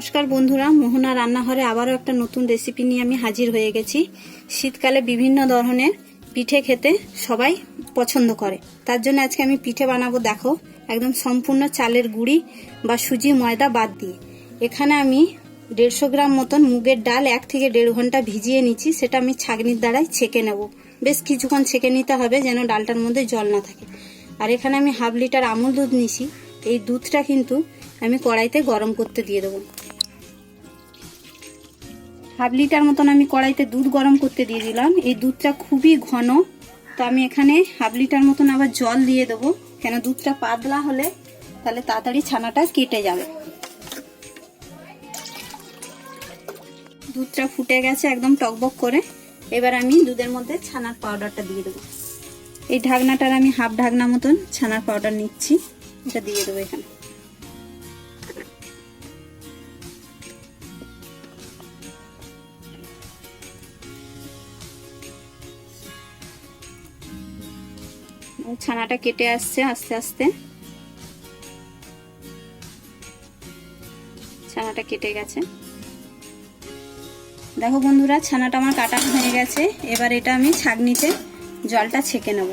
নমস্কার বন্ধুরা, মোহনা রান্নাঘরে আবারও একটা নতুন রেসিপি নিয়ে আমি হাজির হয়ে গেছি। শীতকালে বিভিন্ন ধরনের পিঠে খেতে সবাই পছন্দ করে, তার জন্য আজকে আমি পিঠে বানাবো। দেখো, একদম সম্পূর্ণ চালের গুঁড়ি বা সুজি ময়দা বাদ দিয়ে। এখানে আমি 150 গ্রাম মতন মুগের ডাল 1 থেকে 1.5 ঘন্টা ভিজিয়ে নিচ্ছি। সেটা আমি ছাঁকনির দ্বারাই ছেঁকে নেব। বেশ কিছুক্ষণ ছেঁকে নিতে হবে যেন ডালটার মধ্যে জল না থাকে। আর এখানে আমি হাফ লিটার আমুল দুধ নিছি। এই দুধটা কিন্তু আমি কড়াইতে গরম করতে দিয়ে দেবো। হাফ লিটার মতন আমি কড়াইতে দুধ গরম করতে দিয়ে দিলাম। এই দুধটা খুবই ঘন, তো আমি এখানে হাফ লিটার মতন আবার জল দিয়ে দেবো, কেন দুধটা পাতলা হলে তাহলে তাড়াতাড়ি ছানাটা কেটে যাবে। দুধটা ফুটে গেছে একদম টকবক করে। এবার আমি দুধের মধ্যে ছানার পাউডারটা দিয়ে দেবো। এই ঢাকনাটার আমি হাফ ঢাকনা মতন ছানার পাউডার নিচ্ছি, এটা দিয়ে দেবো এখানে। ছানাটা কেটে আসছে আস্তে আস্তে, ছানাটা কেটে গেছে। দেখো বন্ধুরা, ছানাটা আমার কাটা হয়ে গেছে। এবার এটা আমি ছাঁকনিতে জলটা ছেঁকে নেব।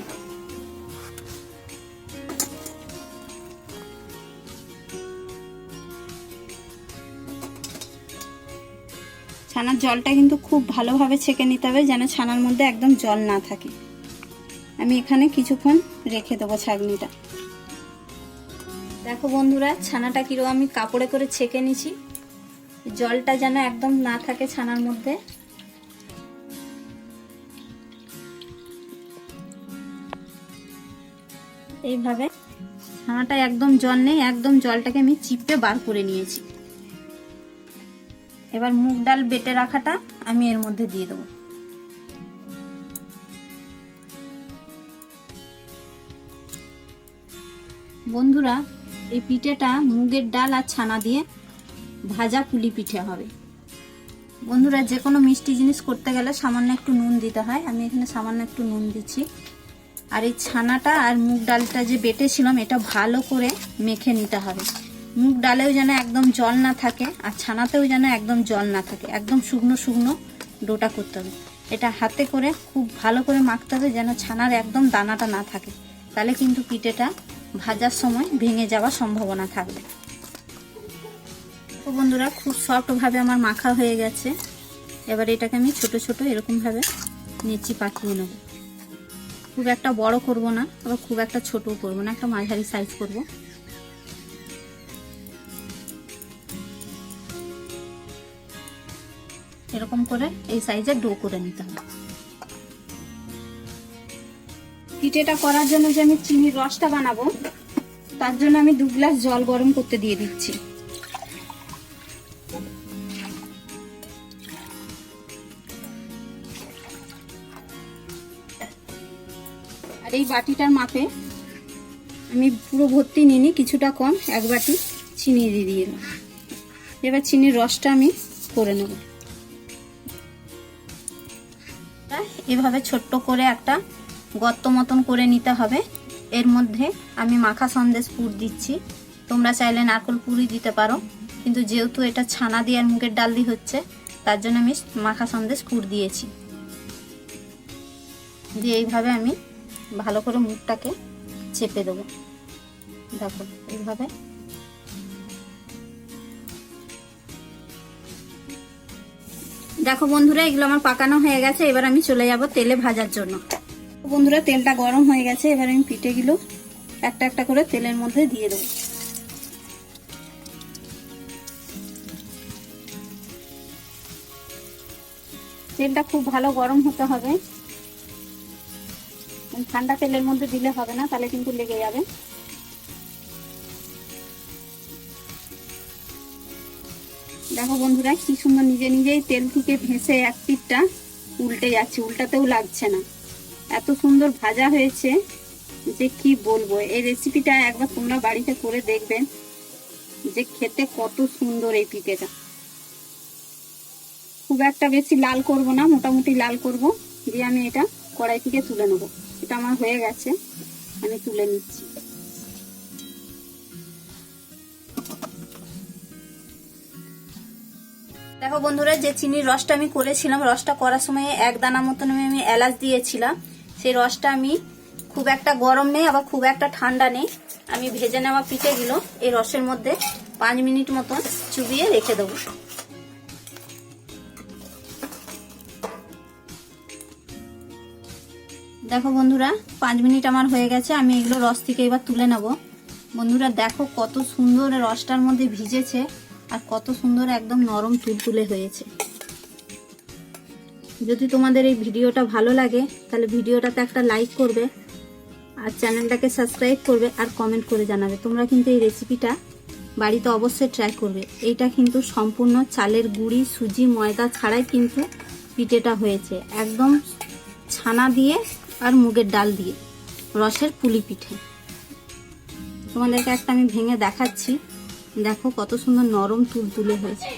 ছানার জলটা কিন্তু খুব ভালোভাবে ছেঁকে নিতে হবে, যেন ছানার মধ্যে একদম জল না থাকে। আমি এখানে কিছুক্ষণ রেখে দেবো ছাঁকনিটা। দেখো বন্ধুরা, ছানাটা কিরকম আমি কাপড়ে করে ছেঁকে নিছি। জলটা যেন একদম না থাকে ছানার মধ্যে। এইভাবে ছানাটা একদম জল নেই, একদম জলটাকে আমি চিপে বার করে নিয়েছি। এবার মুগ ডাল বেটে রাখাটা আমি এর মধ্যে দিয়ে দেবো। বন্ধুরা, এই পিঠেটা মুগের ডাল আর ছানা দিয়ে ভাজা পুলি পিঠে হবে। বন্ধুরা, যে কোনো মিষ্টি জিনিস করতে গেলে সামান্য একটু নুন দিতে হয়। আমি এখানে সামান্য একটু নুন দিচ্ছি। আর এই ছানাটা আর মুগ ডালটা যে বেটেছিলাম, এটা ভালো করে মেখে নিতে হবে। মুগ ডালেও যেন একদম জল না থাকে, আর ছানাতেও যেন একদম জল না থাকে। একদম শুকনো শুকনো ডোটা করতে হবে। এটা হাতে করে খুব ভালো করে মাখতে হবে, যেন ছানার একদম দানাটা না থাকে। তাহলে কিন্তু পিঠেটা ভাজার সময় ভেঙে যাওয়ার সম্ভাবনা থাকবে। তো বন্ধুরা, খুব সফটভাবে আমার মাখা হয়ে গেছে। এবার এটাকে আমি ছোট ছোট এরকমভাবে নেচি পাকিয়ে নেব। খুব একটা বড় করব না, আবার খুব একটা ছোটও করব না, একটা মাঝারি সাইজ করব। এরকম করে এই সাইজের ডো করে নিতে হবে। পিঠেটা করার জন্য যে আমি চিনির রসটা বানাবো, তার জন্য আমি 2 গ্লাস জল গরম করতে দিয়ে দিচ্ছি। আর এই বাটিটার মাপে আমি পুরো ভর্তি নিইনি, কিছুটা কম 1 বাটি চিনি দিয়ে দিলাম। এবার চিনির রসটা আমি করে নেব। এভাবে ছোট্ট করে একটা গর্ত মতন করে নিতে হবে। এর মধ্যে আমি মাখা সন্দেশ পুর দিচ্ছি। তোমরা চাইলে নারকেল পুরই দিতে পারো, কিন্তু যেহেতু এটা ছানা দিয়ে আর মুগের ডাল দিয়ে হচ্ছে, তার জন্য আমি মাখা সন্দেশ পুর দিয়েছি। দিয়ে এইভাবে আমি ভালো করে মুখটাকে চেপে দেবো। দেখো এইভাবে। দেখো বন্ধুরা, এগুলো আমার পাকানো হয়ে গেছে। এবার আমি চলে যাব তেলে ভাজার জন্য। বন্ধুরা, তেলটা গরম হয়ে গেছে। এবার আমি পিঠেগুলো একটা একটা করে তেলের মধ্যে দিয়ে দেবো। তেলটা খুব ভালো গরম হতে হবে। ঠান্ডা তেলের মধ্যে দিলে হবে না, তাহলে কিন্তু লেগে যাবে। দেখো বন্ধুরা, কি সুন্দর নিজে নিজেই তেল থেকে ভেসে এক পিঠটা উল্টে যাচ্ছে, উল্টাতেও লাগছে না। এত সুন্দর ভাজা হয়েছে যে কি বলবো। এই রেসিপিটা একবার তোমরা বাড়িতে করে দেখবেন যে খেতে কত সুন্দর এই পিঠেটা। খুব একটা বেশি লাল করব না, মোটামুটি লাল করব। দিয়ে আমি এটা কড়াই থেকে তুলে নেব। এটা আমার হয়ে গেছে, আমি তুলে নিচ্ছি। দেখো বন্ধুরা, যে চিনির রসটা আমি করেছিলাম, রসটা করার সময় এক দানা মতন আমি এলাচ দিয়েছিলাম। সেই রসটা আমি খুব একটা গরম নেই আবার খুব একটা ঠান্ডা নেই, আমি ভেজে নেওয়া পিঠেগুলো এই রসের মধ্যে 5 মিনিট মতন চুবিয়ে রেখে দেবো। দেখো বন্ধুরা, 5 মিনিট আমার হয়ে গেছে। আমি এগুলো রস থেকে এবার তুলে নেব। বন্ধুরা দেখো কত সুন্দর রসটার মধ্যে ভিজেছে আর কত সুন্দর একদম নরম তুলতুলে হয়েছে। যদি তোমাদের এই ভিডিওটা ভালো লাগে তাহলে ভিডিওটাতে একটা লাইক করবে আর চ্যানেলটাকে সাবস্ক্রাইব করবে আর কমেন্ট করে জানাবে। তোমরা কিন্তু এই রেসিপিটা বাড়িতে অবশ্যই ট্রাই করবে। এইটা কিন্তু সম্পূর্ণ চালের গুঁড়ি, সুজি, ময়দা ছাড়াই কিন্তু পিঠেটা হয়েছে, একদম ছানা দিয়ে আর মুগের ডাল দিয়ে রসের পুলি পিঠে। তোমাদেরকে একটা আমি ভেঙে দেখাচ্ছি, দেখো কত সুন্দর নরম তুলতুলে হয়েছে।